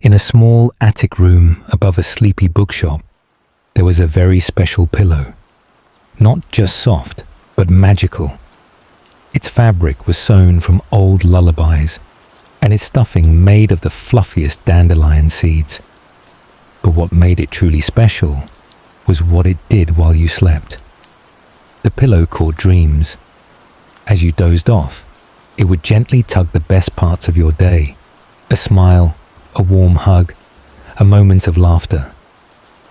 In a small attic room above a sleepy bookshop, there was a very special pillow. Not just soft, but magical. Its fabric was sewn from old lullabies, and its stuffing made of the fluffiest dandelion seeds. But what made it truly special was what it did while you slept. The pillow caught dreams. As you dozed off, it would gently tug the best parts of your day, a smile, a warm hug, a moment of laughter,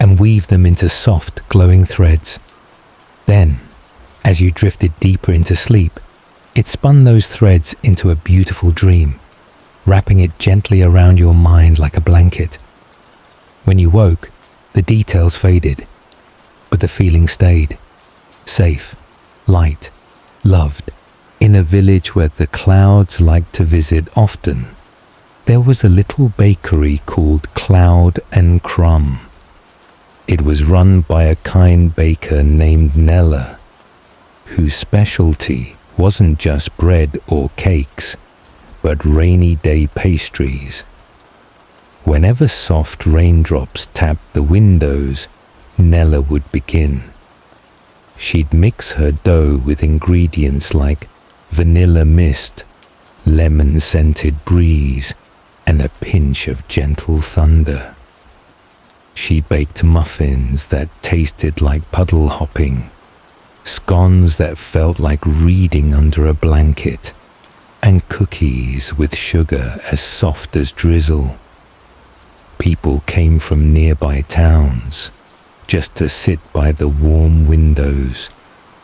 and weave them into soft, glowing threads. Then, as you drifted deeper into sleep, it spun those threads into a beautiful dream, wrapping it gently around your mind like a blanket. When you woke, the details faded, but the feeling stayed. Safe, light, loved, in a village where the clouds liked to visit often. There was a little bakery called Cloud and Crumb. It was run by a kind baker named Nella, whose specialty wasn't just bread or cakes, but rainy day pastries. Whenever soft raindrops tapped the windows, Nella would begin. She'd mix her dough with ingredients like vanilla mist, lemon-scented breeze, and a pinch of gentle thunder. She baked muffins that tasted like puddle hopping, scones that felt like reading under a blanket, and cookies with sugar as soft as drizzle. People came from nearby towns just to sit by the warm windows,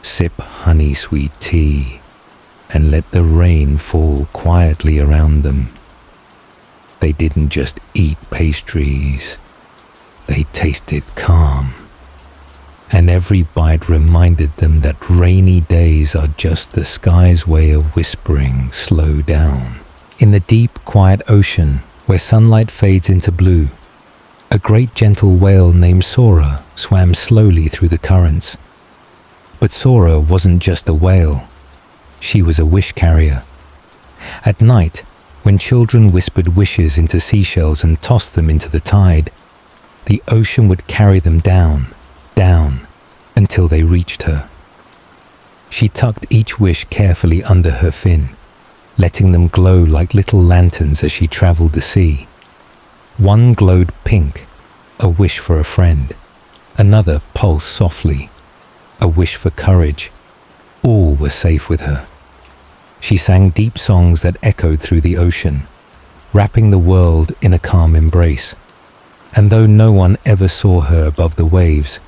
sip honey-sweet tea, and let the rain fall quietly around them. They didn't just eat pastries, they tasted calm. And every bite reminded them that rainy days are just the sky's way of whispering, slow down. In the deep, quiet ocean, where sunlight fades into blue, a great gentle whale named Sora swam slowly through the currents. But Sora wasn't just a whale. She was a wish carrier. At night, when children whispered wishes into seashells and tossed them into the tide, the ocean would carry them down, down, until they reached her. She tucked each wish carefully under her fin, letting them glow like little lanterns as she traveled the sea. One glowed pink, a wish for a friend. Another pulsed softly, a wish for courage. All were safe with her. She sang deep songs that echoed through the ocean, wrapping the world in a calm embrace. And though no one ever saw her above the waves,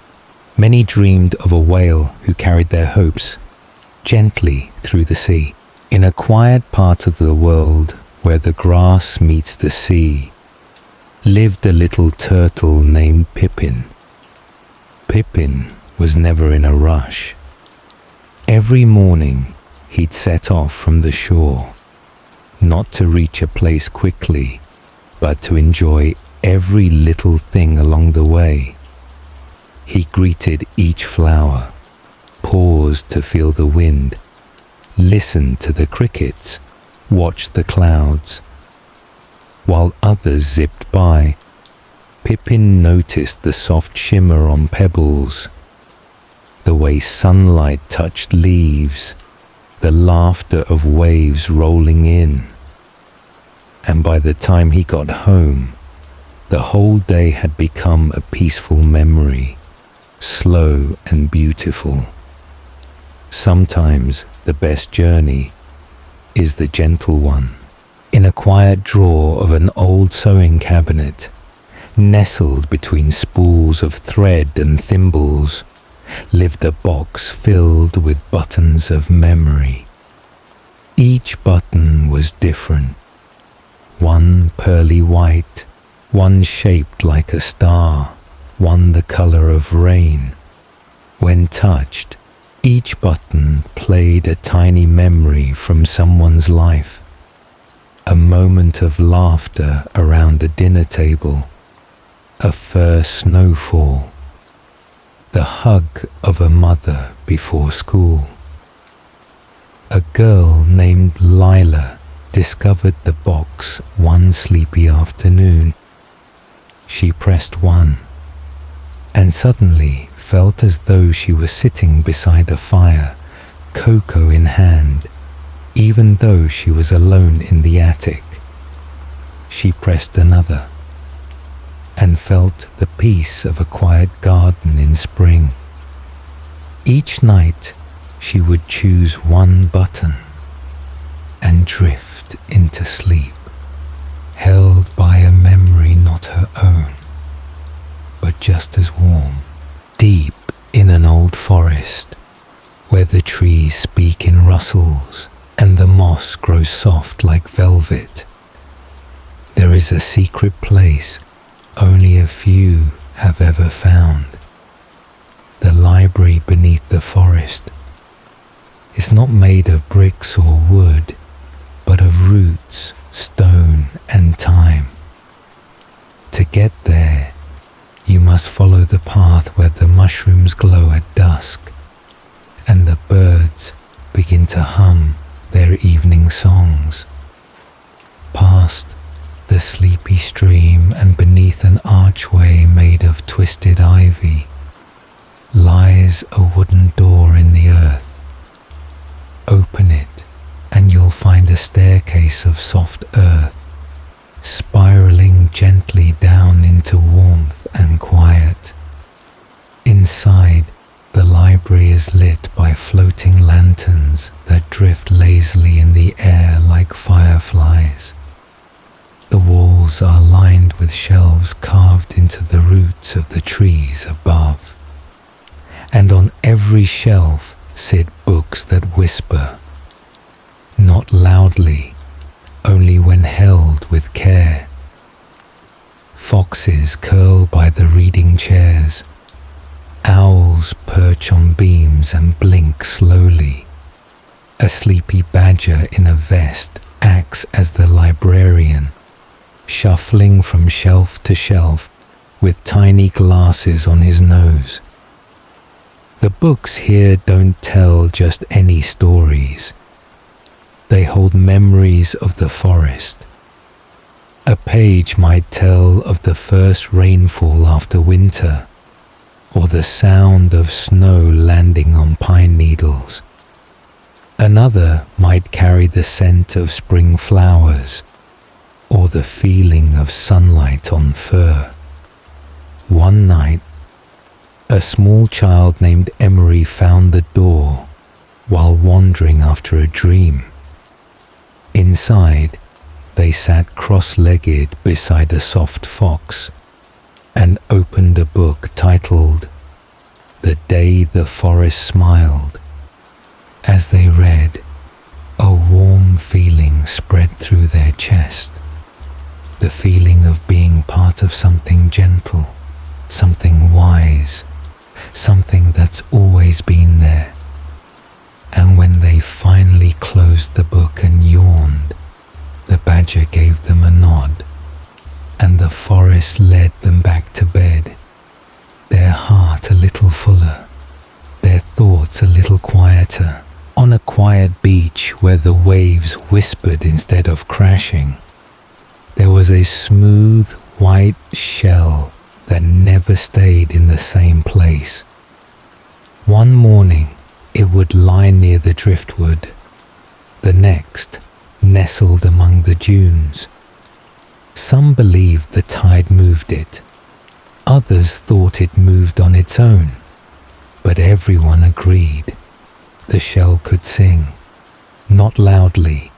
many dreamed of a whale who carried their hopes gently through the sea. In a quiet part of the world where the grass meets the sea, lived a little turtle named Pippin. Pippin was never in a rush. Every morning, he'd set off from the shore, not to reach a place quickly, but to enjoy every little thing along the way. He greeted each flower, paused to feel the wind, listened to the crickets, watched the clouds. While others zipped by, Pippin noticed the soft shimmer on pebbles, the way sunlight touched leaves, the laughter of waves rolling in. And by the time he got home, the whole day had become a peaceful memory, slow and beautiful. Sometimes the best journey is the gentle one. In a quiet drawer of an old sewing cabinet, nestled between spools of thread and thimbles, lived a box filled with buttons of memory. Each button was different. One pearly white, one shaped like a star, one the color of rain. When touched, each button played a tiny memory from someone's life. A moment of laughter around a dinner table, a first snowfall, the hug of a mother before school. A girl named Lila discovered the box one sleepy afternoon. She pressed 1, and suddenly felt as though she was sitting beside a fire, cocoa in hand, even though she was alone in the attic. She pressed another, and felt the peace of a quiet garden in spring. Each night she would choose one button and drift into sleep, held by a memory not her own, but just as warm, deep in an old forest, where the trees speak in rustles and the moss grows soft like velvet. There is a secret place only a few have ever found. The library beneath the forest is not made of bricks or wood, but of roots, stone, and time. To get there, you must follow the path where the mushrooms glow at dusk, and the birds begin to hum their evening songs. Past the sleepy stream and beneath an archway made of twisted ivy lies a wooden door in the earth. Open it and you'll find a staircase of soft earth, spiraling gently down into warmth and quiet. Inside, the library is lit by floating lanterns that drift lazily in the air like fireflies. The walls are lined with shelves carved into the roots of the trees above, and on every shelf sit books that whisper, not loudly, only when held with care. Foxes curl by the reading chairs, owls perch on beams and blink slowly. A sleepy badger in a vest acts as the librarian, shuffling from shelf to shelf with tiny glasses on his nose. The books here don't tell just any stories. They hold memories of the forest. A page might tell of the first rainfall after winter, or the sound of snow landing on pine needles. Another might carry the scent of spring flowers, or the feeling of sunlight on fur. One night, a small child named Emery found the door while wandering after a dream. Inside, they sat cross-legged beside a soft fox and opened a book titled "The Day the Forest Smiled." As they read, a warm feeling spread through their chest, the feeling of being part of something gentle, something wise, something that's always been there. And when they finally closed the book and yawned, the badger gave them a nod, and the forest led them back to bed, their heart a little fuller, their thoughts a little quieter, on a quiet beach where the waves whispered instead of crashing. There was a smooth white shell that never stayed in the same place. One morning, it would lie near the driftwood. The next, nestled among the dunes. Some believed the tide moved it. Others thought it moved on its own. But everyone agreed the shell could sing, not loudly,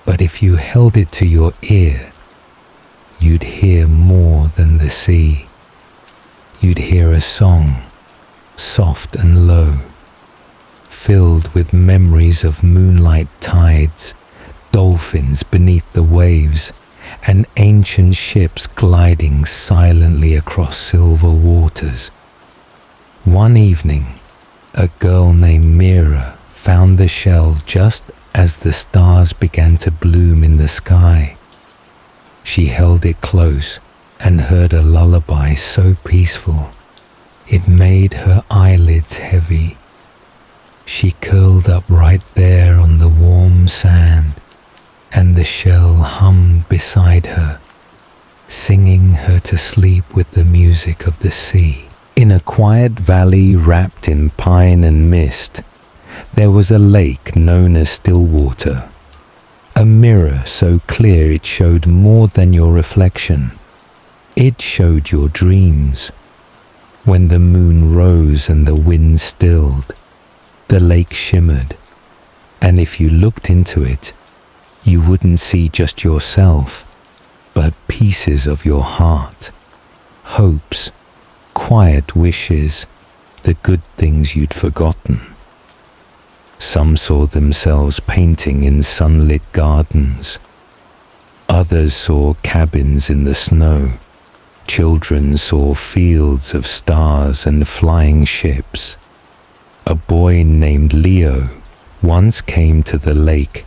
but if you held it to your ear, you'd hear more than the sea. You'd hear a song, soft and low, filled with memories of moonlight tides, dolphins beneath the waves, and ancient ships gliding silently across silver waters. One evening, a girl named Mira found the shell just as the stars began to bloom in the sky. She held it close and heard a lullaby so peaceful it made her eyelids heavy. She curled up right there on the warm sand, and the shell hummed beside her, singing her to sleep with the music of the sea. In a quiet valley wrapped in pine and mist, there was a lake known as Stillwater, a mirror so clear it showed more than your reflection. It showed your dreams. When the moon rose and the wind stilled, the lake shimmered, and if you looked into it, you wouldn't see just yourself, but pieces of your heart, hopes, quiet wishes, the good things you'd forgotten. Some saw themselves painting in sunlit gardens. Others saw cabins in the snow. Children saw fields of stars and flying ships. A boy named Leo once came to the lake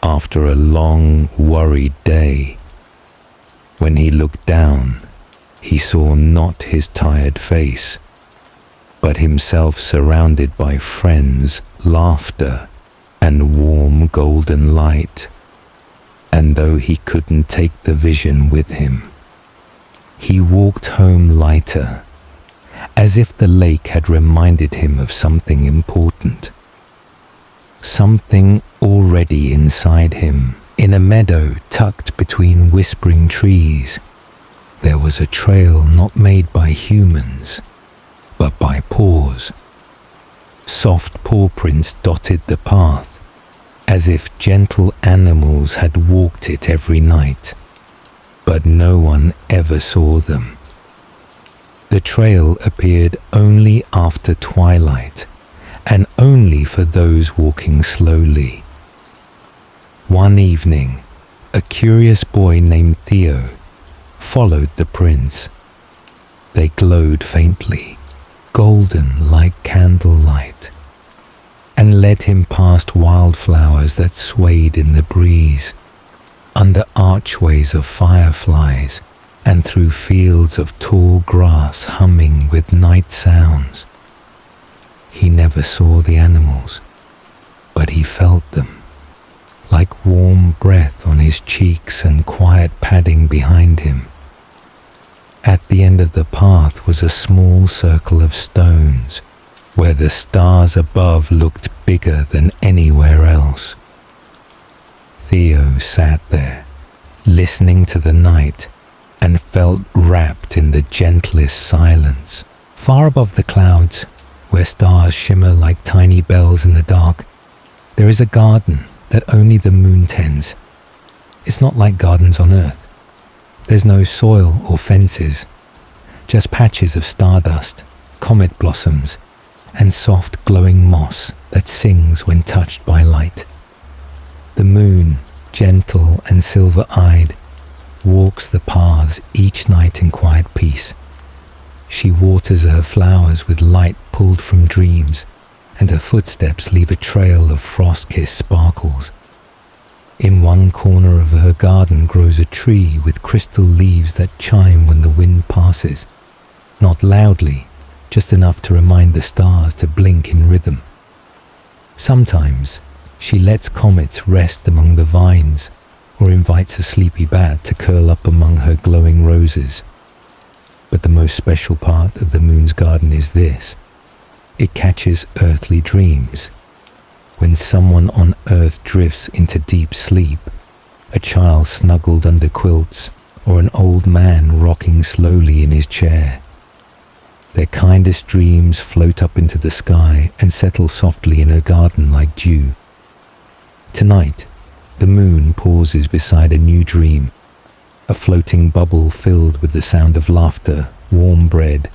after a long, worried day. When he looked down, he saw not his tired face, but himself surrounded by friends, laughter, and warm golden light. And though he couldn't take the vision with him, he walked home lighter, as if the lake had reminded him of something important. Something already inside him. In a meadow tucked between whispering trees, there was a trail not made by humans, but by paws. Soft paw prints dotted the path, as if gentle animals had walked it every night, but no one ever saw them. The trail appeared only after twilight, and only for those walking slowly. One evening, a curious boy named Theo followed the prints. They glowed faintly, golden like candlelight, and led him past wildflowers that swayed in the breeze, under archways of fireflies, and through fields of tall grass humming with night sounds. He never saw the animals, but he felt them, like warm breath on his cheeks and quiet padding behind him. At the end of the path was a small circle of stones, where the stars above looked bigger than anywhere else. Theo sat there, listening to the night, and felt wrapped in the gentlest silence. Far above the clouds, where stars shimmer like tiny bells in the dark, there is a garden that only the moon tends. It's not like gardens on Earth. There's no soil or fences, just patches of stardust, comet blossoms, and soft glowing moss that sings when touched by light. The moon, gentle and silver-eyed, walks the paths each night in quiet peace. She waters her flowers with light pulled from dreams, and her footsteps leave a trail of frost-kissed sparkles. In one corner of her garden grows a tree with crystal leaves that chime when the wind passes, not loudly, just enough to remind the stars to blink in rhythm. Sometimes she lets comets rest among the vines, or invites a sleepy bat to curl up among her glowing roses. But the most special part of the moon's garden is this: it catches earthly dreams. When someone on Earth drifts into deep sleep, a child snuggled under quilts, or an old man rocking slowly in his chair, their kindest dreams float up into the sky and settle softly in her garden like dew. Tonight, the moon pauses beside a new dream, a floating bubble filled with the sound of laughter, warm bread,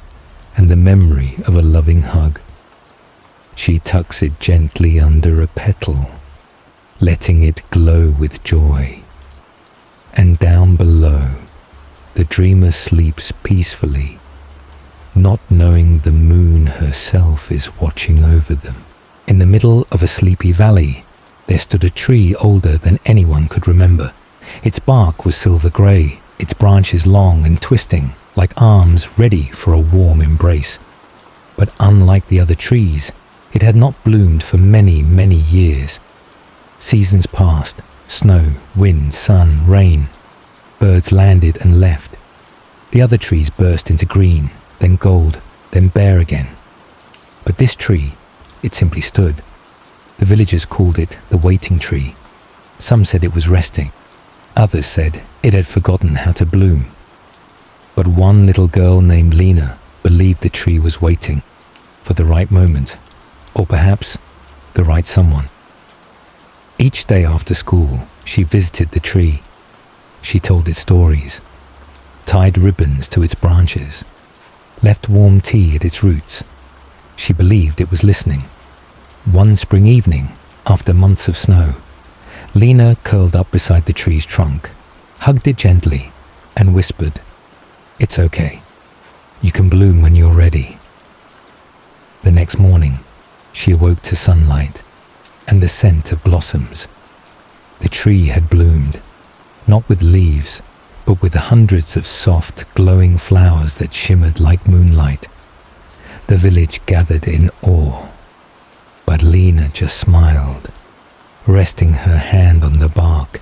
and the memory of a loving hug. She tucks it gently under a petal, letting it glow with joy. And down below, the dreamer sleeps peacefully, not knowing the moon herself is watching over them. In the middle of a sleepy valley, there stood a tree older than anyone could remember. Its bark was silver grey, its branches long and twisting, like arms ready for a warm embrace. But unlike the other trees, it had not bloomed for many, many years. Seasons passed, snow, wind, sun, rain. Birds landed and left, The other trees burst into green, then gold, then bare again. But this tree, it simply stood. The villagers called it the waiting tree. Some said it was resting. Others said it had forgotten how to bloom. But one little girl named Lena believed the tree was waiting for the right moment, or perhaps the right someone. Each day after school, she visited the tree. She told it stories, tied ribbons to its branches, left warm tea at its roots. She believed it was listening. One spring evening, after months of snow, Lena curled up beside the tree's trunk, hugged it gently, and whispered, "It's okay. You can bloom when you're ready." The next morning, she awoke to sunlight and the scent of blossoms. The tree had bloomed, not with leaves, but with hundreds of soft, glowing flowers that shimmered like moonlight. The village gathered in awe, but Lena just smiled, resting her hand on the bark.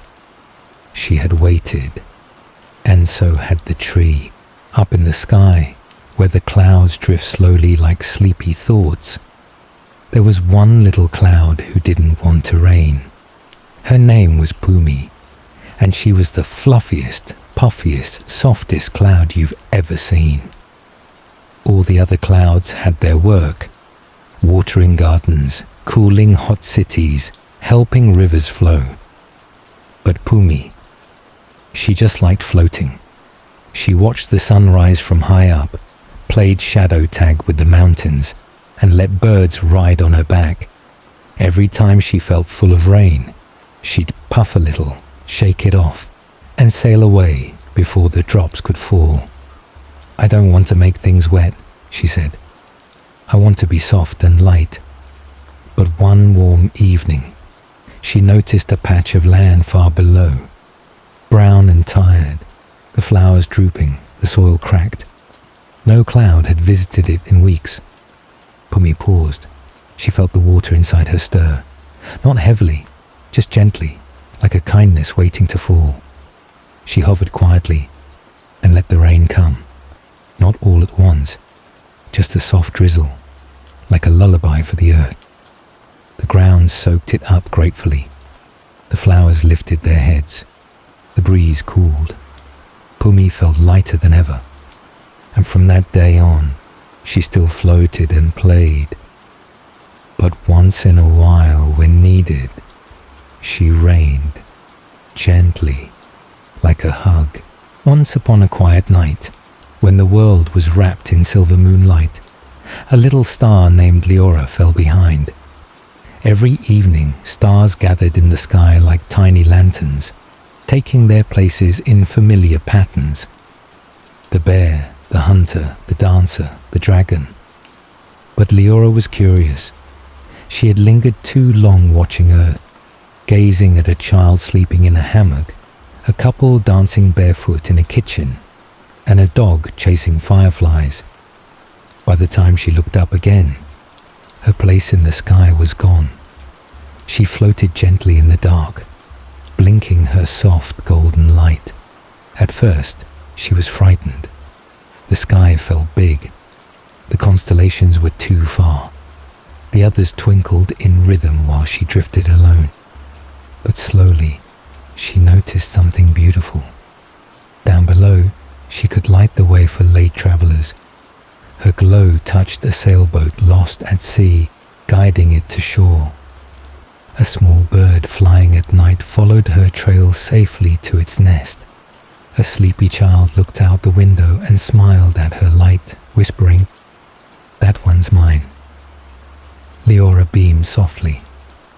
She had waited, and so had the tree, up in the sky, where the clouds drift slowly like sleepy thoughts. There was one little cloud who didn't want to rain. Her name was Pumi, and she was the fluffiest, puffiest, softest cloud you've ever seen. All the other clouds had their work, watering gardens, cooling hot cities, helping rivers flow. But Pumi, she just liked floating. She watched the sun rise from high up, played shadow tag with the mountains, and let birds ride on her back. Every time she felt full of rain, she'd puff a little, shake it off, and sail away before the drops could fall. "I don't want to make things wet," she said. "I want to be soft and light." But one warm evening, she noticed a patch of land far below, brown and tired, the flowers drooping, the soil cracked. No cloud had visited it in weeks. Pumi paused. She felt the water inside her stir, not heavily, just gently, like a kindness waiting to fall. She hovered quietly and let the rain come, not all at once, just a soft drizzle, like a lullaby for the earth. The ground soaked it up gratefully. The flowers lifted their heads. The breeze cooled. Pumi felt lighter than ever, and from that day on, she still floated and played. But once in a while, when needed, she rained, gently, like a hug. Once upon a quiet night, when the world was wrapped in silver moonlight, a little star named Leora fell behind. Every evening, stars gathered in the sky like tiny lanterns, taking their places in familiar patterns. The bear, the hunter, the dancer, the dragon. But Leora was curious. She had lingered too long watching Earth, gazing at a child sleeping in a hammock, a couple dancing barefoot in a kitchen, and a dog chasing fireflies. By the time she looked up again, her place in the sky was gone. She floated gently in the dark, blinking her soft golden light. At first, she was frightened. The sky felt big. The constellations were too far. The others twinkled in rhythm while she drifted alone. But slowly, she noticed something beautiful. Down below, she could light the way for late travelers. Her glow touched a sailboat lost at sea, guiding it to shore. A small bird flying at night followed her trail safely to its nest. A sleepy child looked out the window and smiled at her light, whispering, "That one's mine." Leora beamed softly.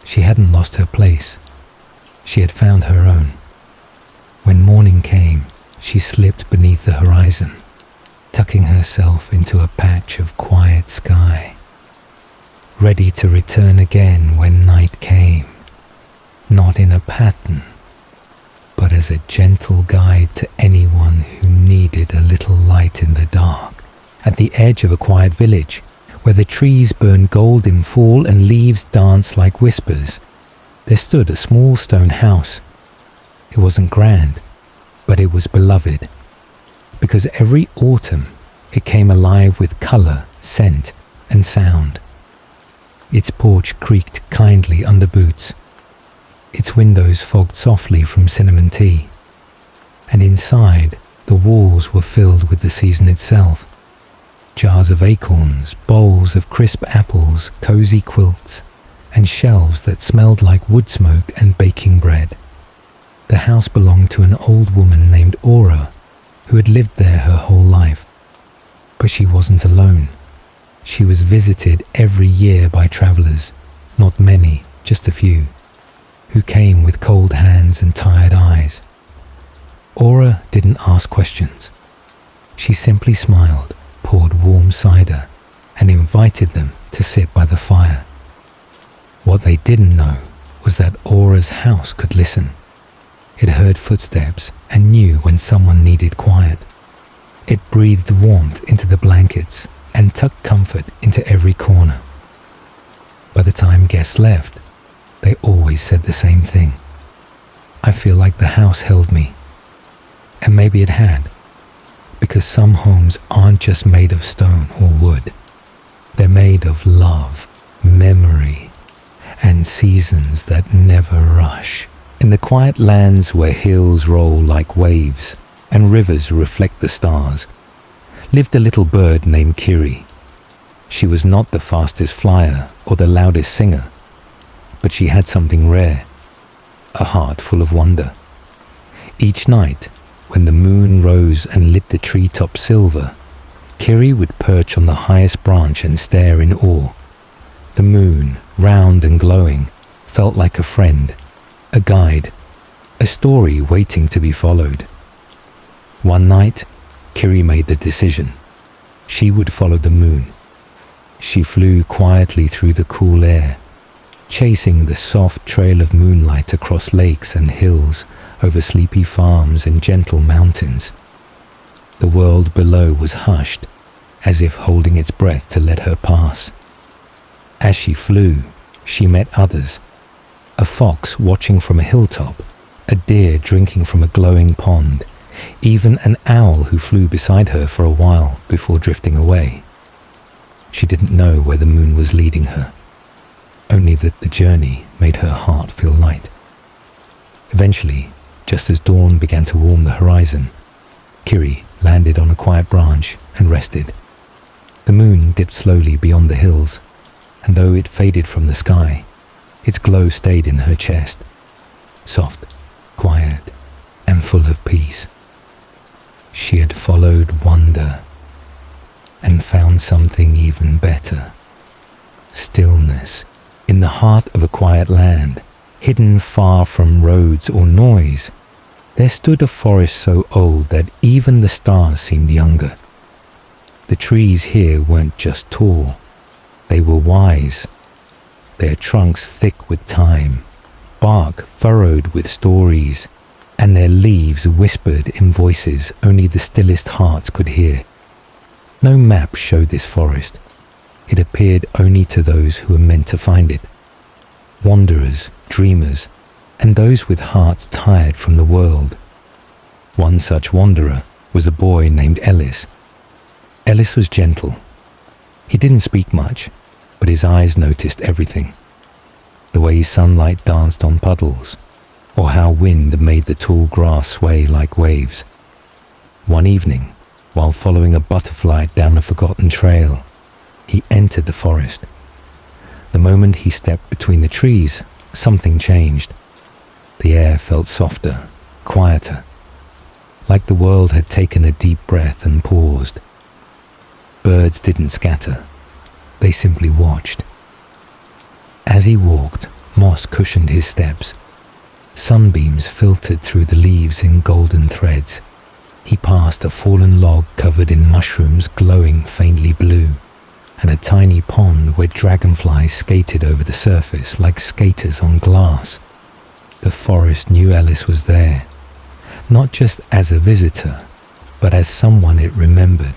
She hadn't lost her place. She had found her own. When morning came, she slipped beneath the horizon, tucking herself into a patch of quiet sky, ready to return again when night came, not in a pattern, but as a gentle guide to anyone who needed a little light in the dark. At the edge of a quiet village, where the trees burned gold in fall and leaves danced like whispers, there stood a small stone house. It wasn't grand, but it was beloved. because every autumn it came alive with color, scent, and sound. Its porch creaked kindly under boots. Its windows fogged softly from cinnamon tea. And inside, the walls were filled with the season itself. Jars of acorns, bowls of crisp apples, cozy quilts, and shelves that smelled like wood smoke and baking bread. The house belonged to an old woman named Aura, who had lived there her whole life. But she wasn't alone. She was visited every year by travelers, not many, just a few, who came with cold hands and tired eyes. Aura didn't ask questions. She simply smiled, poured warm cider, and invited them to sit by the fire. What they didn't know was that Aura's house could listen. It heard footsteps and knew when someone needed quiet. It breathed warmth into the blankets and tucked comfort into every corner. By the time guests left, they always said the same thing. I feel like the house held me. And maybe it had, because some homes aren't just made of stone or wood. They're made of love, memory, and seasons that never rush. In the quiet lands where hills roll like waves and rivers reflect the stars, lived a little bird named Kiri. She was not the fastest flyer or the loudest singer, but she had something rare, a heart full of wonder. Each night, when the moon rose and lit the treetop silver, Kiri would perch on the highest branch and stare in awe. The moon, round and glowing, felt like a friend, a guide, a story waiting to be followed. One night, Kiri made the decision. She would follow the moon. She flew quietly through the cool air, chasing the soft trail of moonlight across lakes and hills, over sleepy farms and gentle mountains. The world below was hushed, as if holding its breath to let her pass. As she flew, she met others. A fox watching from a hilltop, a deer drinking from a glowing pond, even an owl who flew beside her for a while before drifting away. She didn't know where the moon was leading her, only that the journey made her heart feel light. Eventually, just as dawn began to warm the horizon, Kiri landed on a quiet branch and rested. The moon dipped slowly beyond the hills, and though it faded from the sky, its glow stayed in her chest, soft, quiet, and full of peace. She had followed wonder and found something even better. Stillness in the heart of a quiet land, hidden far from roads or noise. There stood a forest so old that even the stars seemed younger. The trees here weren't just tall, they were wise, their trunks thick with time, bark furrowed with stories, and their leaves whispered in voices only the stillest hearts could hear. No map showed this forest. It appeared only to those who were meant to find it. Wanderers, dreamers, and those with hearts tired from the world. One such wanderer was a boy named Ellis. Ellis was gentle. He didn't speak much, but his eyes noticed everything. The way sunlight danced on puddles, or how wind made the tall grass sway like waves. One evening, while following a butterfly down a forgotten trail, he entered the forest. The moment he stepped between the trees, something changed. The air felt softer, quieter, like the world had taken a deep breath and paused. Birds didn't scatter, they simply watched. As he walked, moss cushioned his steps. Sunbeams filtered through the leaves in golden threads. He passed a fallen log covered in mushrooms glowing faintly blue, and a tiny pond where dragonflies skated over the surface like skaters on glass. The forest knew Ellis was there, not just as a visitor, but as someone it remembered.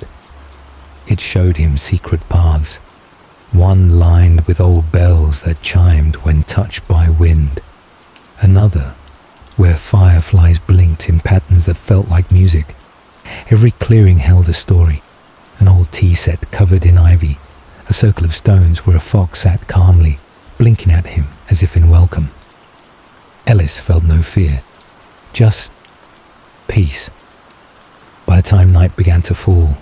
It showed him secret paths, one lined with old bells that chimed when touched by wind, another where fireflies blinked in patterns that felt like music, Every clearing held a story. An old tea set covered in ivy, a circle of stones where a fox sat calmly, blinking at him as if in welcome. Ellis felt no fear, just peace. By the time night began to fall,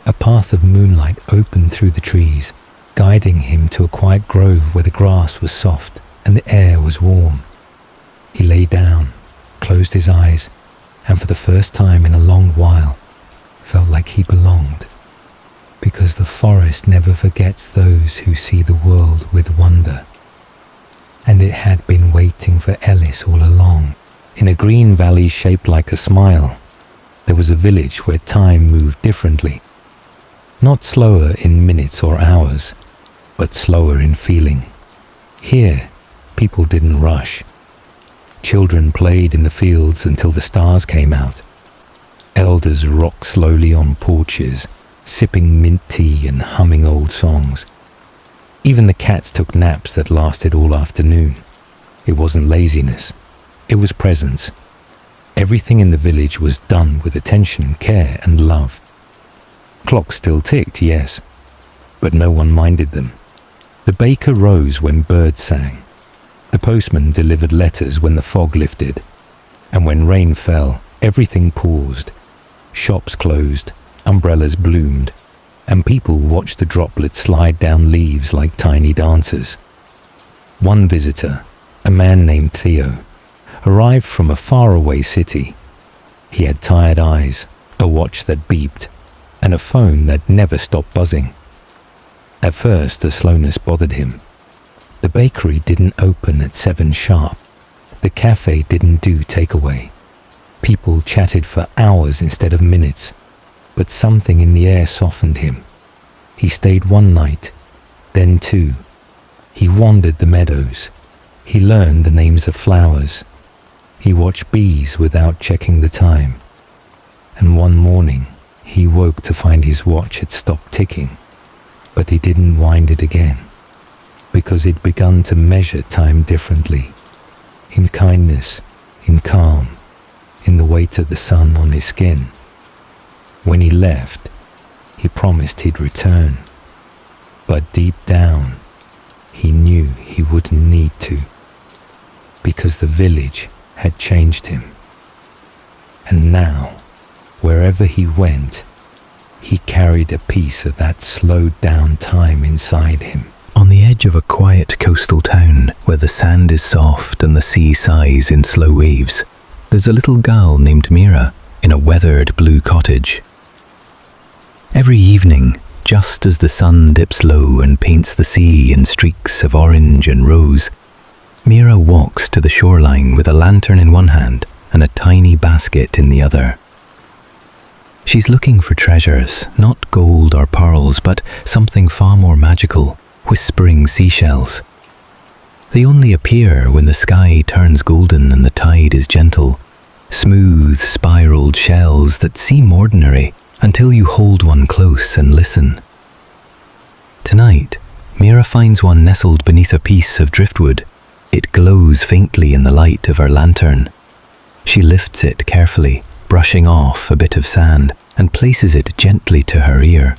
a path of moonlight opened through the trees, guiding him to a quiet grove where the grass was soft and the air was warm. He lay down, closed his eyes, and for the first time in a long while, felt like he belonged. Because the forest never forgets those who see the world with wonder. And it had been waiting for Ellis all along. In a green valley shaped like a smile, there was a village where time moved differently. Not slower in minutes or hours, but slower in feeling. Here, people didn't rush. Children played in the fields until the stars came out. Elders rocked slowly on porches, sipping mint tea and humming old songs. Even the cats took naps that lasted all afternoon. It wasn't laziness, it was presence. Everything in the village was done with attention, care, and love. Clocks still ticked, yes, but no one minded them. The baker rose when birds sang. The postman delivered letters when the fog lifted. And when rain fell, everything paused. Shops closed, umbrellas bloomed, and people watched the droplets slide down leaves like tiny dancers. One visitor, a man named Theo, arrived from a faraway city. He had tired eyes, a watch that beeped, and a phone that never stopped buzzing. At first, the slowness bothered him. The bakery didn't open at 7 sharp. The cafe didn't do takeaway. People chatted for hours instead of minutes, but something in the air softened him. He stayed one night, then 2. He wandered the meadows. He learned the names of flowers. He watched bees without checking the time. And one morning, he woke to find his watch had stopped ticking, but he didn't wind it again, because he'd begun to measure time differently, in kindness, in calm, in the weight of the sun on his skin. When he left, he promised he'd return, but deep down, he knew he wouldn't need to, because the village had changed him. And now, wherever he went, he carried a piece of that slowed down time inside him. On the edge of a quiet coastal town where the sand is soft and the sea sighs in slow waves, there's a little girl named Mira in a weathered blue cottage. Every evening, just as the sun dips low and paints the sea in streaks of orange and rose, Mira walks to the shoreline with a lantern in one hand and a tiny basket in the other. She's looking for treasures, not gold or pearls, but something far more magical, whispering seashells. They only appear when the sky turns golden and the tide is gentle, smooth, spiraled shells that seem ordinary until you hold one close and listen. Tonight, Mira finds one nestled beneath a piece of driftwood. It glows faintly in the light of her lantern. She lifts it carefully, brushing off a bit of sand, and places it gently to her ear.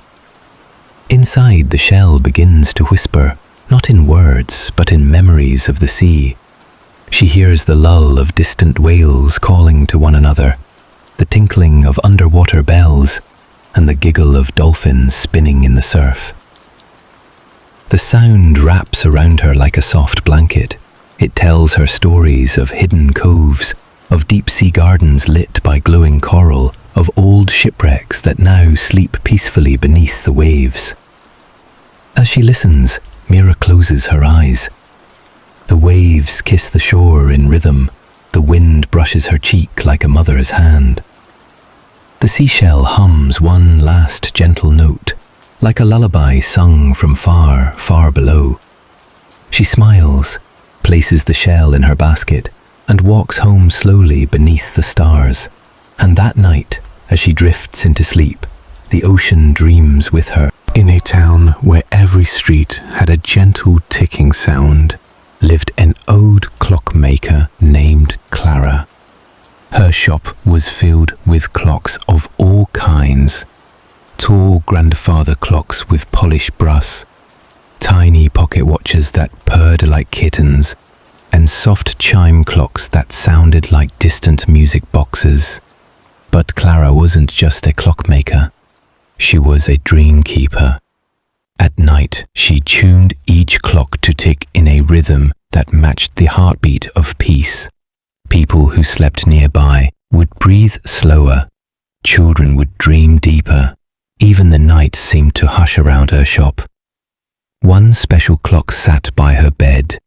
Inside, the shell begins to whisper, not in words, but in memories of the sea. She hears the lull of distant whales calling to one another, the tinkling of underwater bells, and the giggle of dolphins spinning in the surf. The sound wraps around her like a soft blanket. It tells her stories of hidden coves, of deep-sea gardens lit by glowing coral, of old shipwrecks that now sleep peacefully beneath the waves. As she listens, Mira closes her eyes. The waves kiss the shore in rhythm. The wind brushes her cheek like a mother's hand. The seashell hums one last gentle note, like a lullaby sung from far, far below. She smiles, places the shell in her basket, and walks home slowly beneath the stars. And that night, as she drifts into sleep, the ocean dreams with her. In a town where every street had a gentle ticking sound, lived an old clockmaker named Clara. Her shop was filled with clocks of all kinds. Tall grandfather clocks with polished brass, tiny pocket watches that purred like kittens, and soft chime clocks that sounded like distant music boxes. But Clara wasn't just a clockmaker. She was a dream keeper. At night, she tuned each clock to tick in a rhythm that matched the heartbeat of peace. People who slept nearby would breathe slower. Children would dream deeper. Even the night seemed to hush around her shop. One special clock sat by her bed.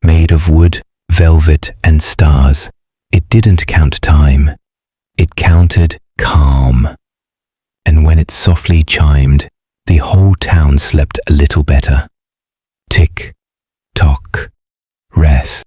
Made of wood, velvet, and stars, it didn't count time. It counted calm. And when it softly chimed, the whole town slept a little better. Tick, tock, rest.